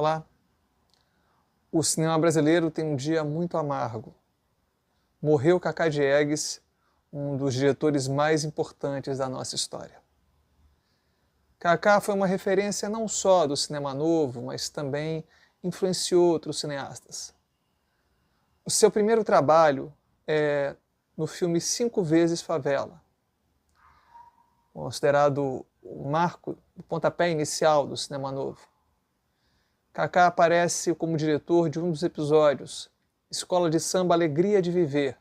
Olá! O cinema brasileiro tem um dia muito amargo. Morreu Cacá Diegues, um dos diretores mais importantes da nossa história. Cacá foi uma referência não só do cinema novo, mas também influenciou outros cineastas. O seu primeiro trabalho é no filme 5 Vezes Favela, considerado o marco, o pontapé inicial do cinema novo. Cacá aparece como diretor de um dos episódios, Escola de Samba Alegria de Viver,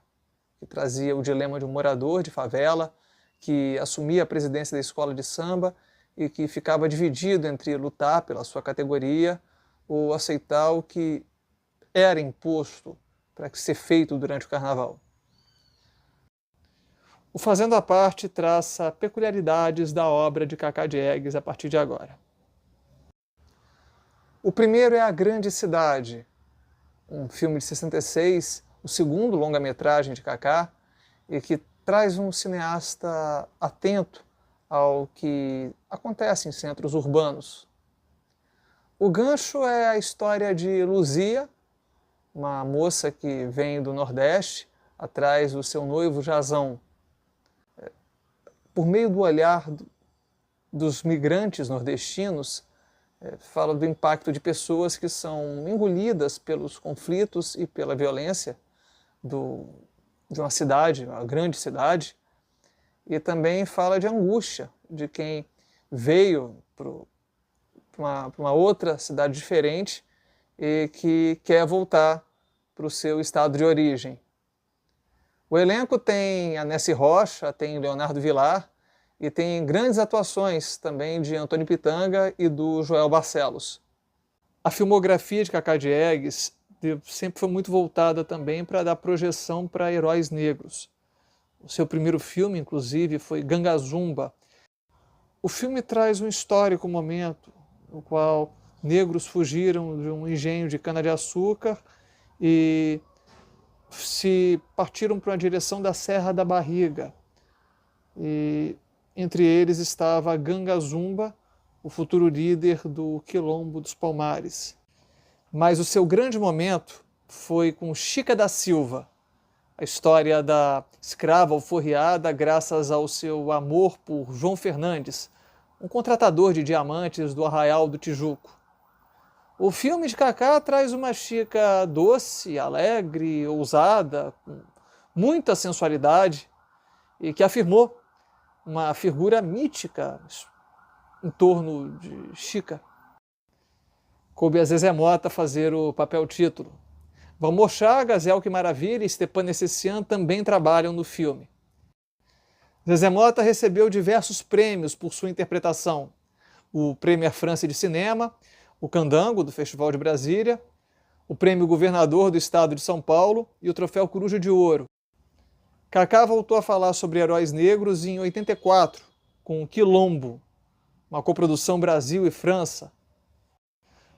que trazia o dilema de um morador de favela que assumia a presidência da escola de samba e que ficava dividido entre lutar pela sua categoria ou aceitar o que era imposto para ser feito durante o carnaval. O Fazendo a Parte traça peculiaridades da obra de Cacá Diegues a partir de agora. O primeiro é A Grande Cidade, um filme de 66, o segundo longa-metragem de Cacá, e que traz um cineasta atento ao que acontece em centros urbanos. O gancho é a história de Luzia, uma moça que vem do Nordeste, atrás do seu noivo Jazão. Por meio do olhar dos migrantes nordestinos, fala do impacto de pessoas que são engolidas pelos conflitos e pela violência de uma cidade, uma grande cidade, e também fala de angústia de quem veio para uma outra cidade diferente e que quer voltar para o seu estado de origem. O elenco tem a Nessy Rocha, tem Leonardo Vilar e tem grandes atuações também de Antônio Pitanga e do Joel Barcelos. A filmografia de Cacá Diegues sempre foi muito voltada também para dar projeção para heróis negros. O seu primeiro filme, inclusive, foi Gangazumba. O filme traz um histórico momento no qual negros fugiram de um engenho de cana-de-açúcar e se partiram para a direção da Serra da Barriga. E entre eles estava Gangazumba, o futuro líder do Quilombo dos Palmares. Mas o seu grande momento foi com Chica da Silva, a história da escrava alforriada graças ao seu amor por João Fernandes, um contratador de diamantes do Arraial do Tijuco. O filme de Cacá traz uma Chica doce, alegre, ousada, com muita sensualidade e que afirmou uma figura mítica em torno de Chica. Coube a Zezé Mota fazer o papel título. Valmor Chagas, Elke Maravilha e Stepan Essessian também trabalham no filme. Zezé Mota recebeu diversos prêmios por sua interpretação. O Prêmio Air France de Cinema, o Candango, do Festival de Brasília, o Prêmio Governador do Estado de São Paulo e o Troféu Coruja de Ouro. Cacá voltou a falar sobre heróis negros em 84, com Quilombo, uma coprodução Brasil e França.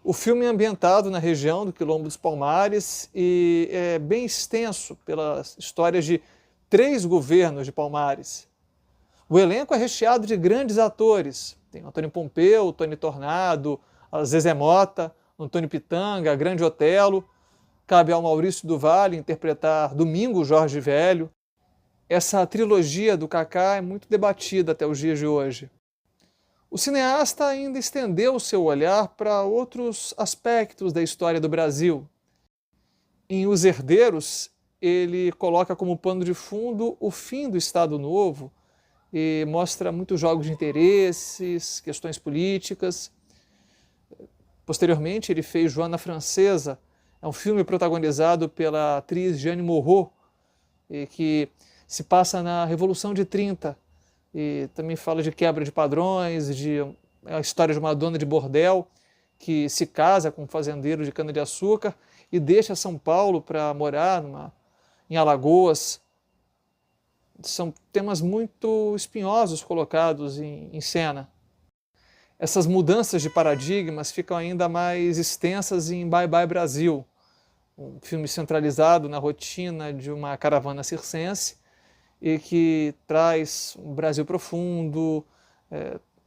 O filme é ambientado na região do Quilombo dos Palmares e é bem extenso pelas histórias de 3 governos de Palmares. O elenco é recheado de grandes atores. Tem Antônio Pompeu, Tony Tornado, a Zezé Mota, Antônio Pitanga, Grande Otelo. Cabe ao Maurício do Vale interpretar Domingo Jorge Velho. Essa trilogia do Cacá é muito debatida até os dias de hoje. O cineasta ainda estendeu o seu olhar para outros aspectos da história do Brasil. Em Os Herdeiros, ele coloca como pano de fundo o fim do Estado Novo e mostra muitos jogos de interesses, questões políticas. Posteriormente, ele fez Joana Francesa, é um filme protagonizado pela atriz Jeanne Moreau, e que se passa na Revolução de 30, e também fala de quebra de padrões, é a história de uma dona de bordel que se casa com um fazendeiro de cana-de-açúcar e deixa São Paulo para morar em Alagoas. São temas muito espinhosos colocados em cena. Essas mudanças de paradigmas ficam ainda mais extensas em Bye Bye Brasil, um filme centralizado na rotina de uma caravana circense e que traz um Brasil profundo,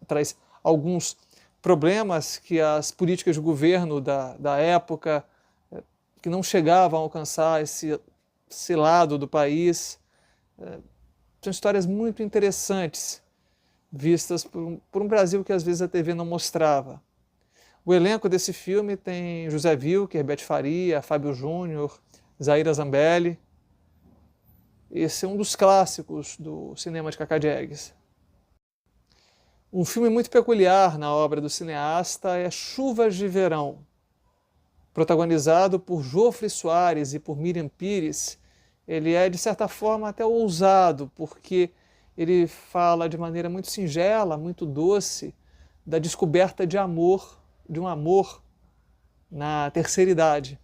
traz alguns problemas que as políticas de governo da época, que não chegavam a alcançar esse lado do país. São histórias muito interessantes, vistas por um Brasil que às vezes a TV não mostrava. O elenco desse filme tem José Wilker, Beth Faria, Fábio Júnior, Zaira Zambelli. Esse é um dos clássicos do cinema de Cacá Diegues. Um filme muito peculiar na obra do cineasta é Chuvas de Verão, protagonizado por Jofre Soares e por Miriam Pires. Ele é, de certa forma, até ousado, porque ele fala de maneira muito singela, muito doce, da descoberta de amor, de um amor na terceira idade.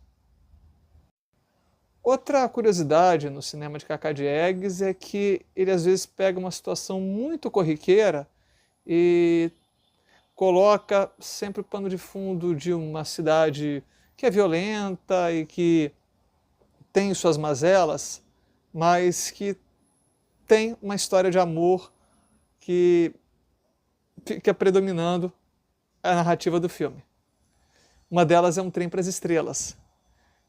Outra curiosidade no cinema de Cacá Diegues é que ele às vezes pega uma situação muito corriqueira e coloca sempre o pano de fundo de uma cidade que é violenta e que tem suas mazelas, mas que tem uma história de amor que fica predominando a narrativa do filme. Uma delas é Um Trem para as Estrelas,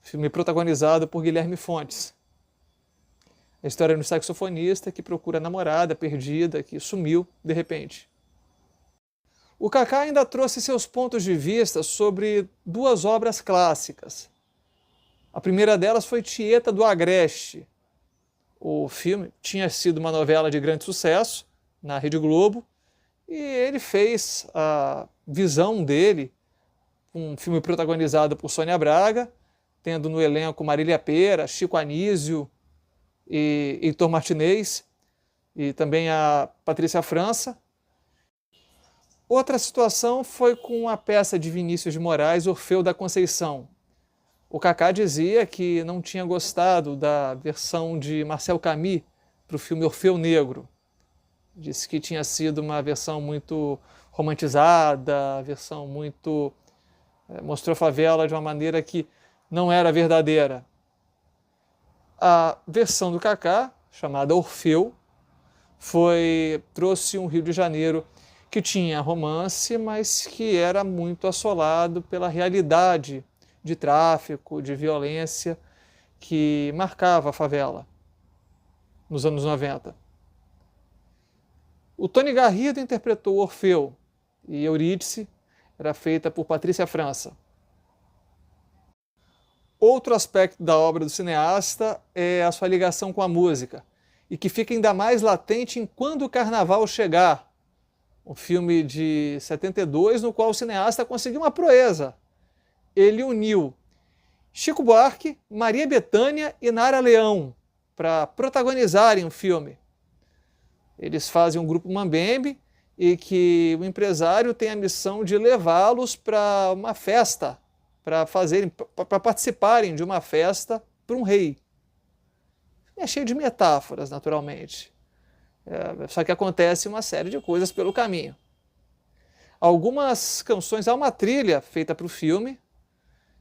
filme protagonizado por Guilherme Fontes. A história de um saxofonista que procura a namorada perdida, que sumiu de repente. O Cacá ainda trouxe seus pontos de vista sobre duas obras clássicas. A primeira delas foi Tieta do Agreste. O filme tinha sido uma novela de grande sucesso na Rede Globo, e ele fez a visão dele, um filme protagonizado por Sônia Braga, tendo no elenco Marília Pêra, Chico Anísio e Heitor Martinez, e também a Patrícia França. Outra situação foi com a peça de Vinícius de Moraes, Orfeu da Conceição. O Cacá dizia que não tinha gostado da versão de Marcel Camus para o filme Orfeu Negro. Disse que tinha sido uma versão muito romantizada, versão muito... mostrou a favela de uma maneira que não era verdadeira. A versão do Cacá, chamada Orfeu, trouxe um Rio de Janeiro que tinha romance, mas que era muito assolado pela realidade de tráfico, de violência que marcava a favela nos anos 90. O Tony Garrido interpretou Orfeu e Eurídice era feita por Patrícia França. Outro aspecto da obra do cineasta é a sua ligação com a música, e que fica ainda mais latente em Quando o Carnaval Chegar, um filme de 72, no qual o cineasta conseguiu uma proeza. Ele uniu Chico Buarque, Maria Bethânia e Nara Leão para protagonizarem o filme. Eles fazem um grupo mambembe e que o empresário tem a missão de levá-los para uma festa, para participarem de uma festa para um rei. É cheio de metáforas, naturalmente. Só que acontece uma série de coisas pelo caminho. Algumas canções, há uma trilha feita para o filme,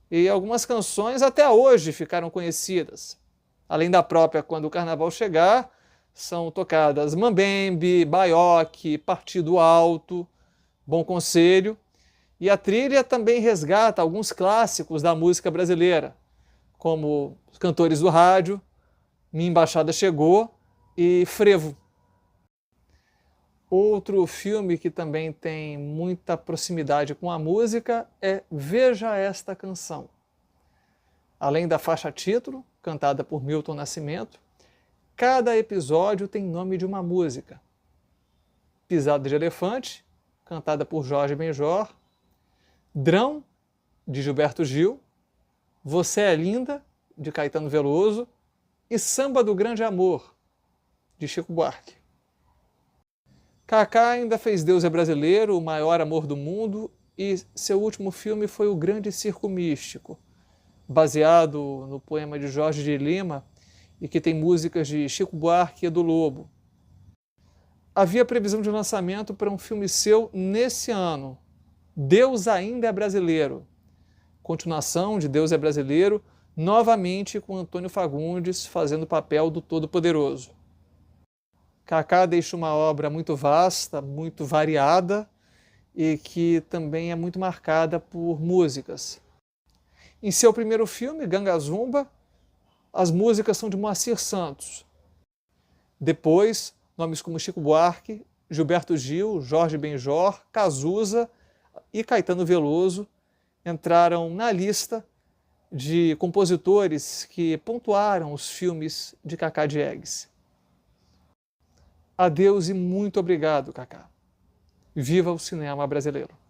e algumas canções até hoje ficaram conhecidas. Além da própria Quando o Carnaval Chegar, são tocadas Mambembe, Baioque, Partido Alto, Bom Conselho, e a trilha também resgata alguns clássicos da música brasileira, como Os Cantores do Rádio, Minha Embaixada Chegou e Frevo. Outro filme que também tem muita proximidade com a música é Veja Esta Canção. Além da faixa título, cantada por Milton Nascimento, cada episódio tem nome de uma música. Pisada de Elefante, cantada por Jorge Benjor, Drão, de Gilberto Gil, Você é Linda, de Caetano Veloso, e Samba do Grande Amor, de Chico Buarque. Cacá ainda fez Deus é Brasileiro, O Maior Amor do Mundo, e seu último filme foi O Grande Circo Místico, baseado no poema de Jorge de Lima e que tem músicas de Chico Buarque e Edu Lobo. Havia previsão de lançamento para um filme seu nesse ano, Deus Ainda é Brasileiro, continuação de Deus é Brasileiro, novamente com Antônio Fagundes fazendo o papel do Todo-Poderoso. Cacá deixa uma obra muito vasta, muito variada, e que também é muito marcada por músicas. Em seu primeiro filme, Ganga Zumba, as músicas são de Moacir Santos. Depois, nomes como Chico Buarque, Gilberto Gil, Jorge Benjor, Cazuza e Caetano Veloso entraram na lista de compositores que pontuaram os filmes de Cacá Diegues. Adeus e muito obrigado, Cacá. Viva o cinema brasileiro!